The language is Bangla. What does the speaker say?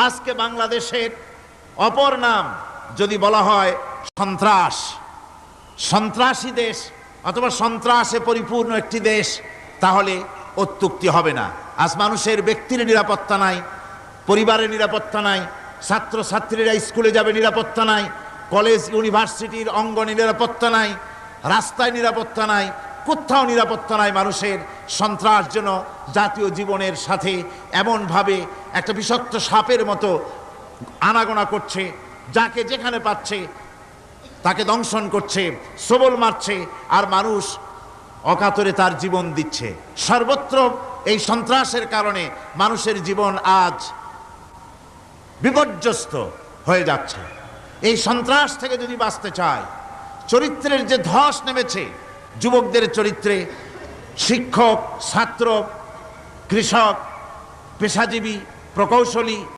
আজকে বাংলাদেশের অপর নাম যদি বলা হয় সন্ত্রাস, সন্ত্রাসী দেশ অথবা সন্ত্রাসে পরিপূর্ণ একটি দেশ, তাহলে অত্যুক্তি হবে না। আজ মানুষের ব্যক্তির নিরাপত্তা নাই, পরিবারের নিরাপত্তা নাই, ছাত্রছাত্রীরা স্কুলে যাবে নিরাপত্তা নাই, কলেজ ইউনিভার্সিটির অঙ্গনে নিরাপত্তা নাই, রাস্তায় নিরাপত্তা নাই, কোথাও নিরাপত্তা নাই মানুষের। সন্ত্রাস যেন জাতীয় জীবনের সাথে এমনভাবে একটা বিষাক্ত সাপের মতো আনাগোনা করছে, যাকে যেখানে পাচ্ছে তাকে দংশন করছে, সবল মারছে, আর মানুষ অকাতরে তার জীবন দিচ্ছে। সর্বত্র এই সন্ত্রাসের কারণে মানুষের জীবন আজ বিপর্যস্ত হয়ে যাচ্ছে। এই সন্ত্রাস থেকে যদি বাঁচতে চায়, চরিত্রের যে ধস নেমেছে যুবকদের চরিত্রে, শিক্ষক, ছাত্র, কৃষক, পেশাজীবী, প্রকৌশলী,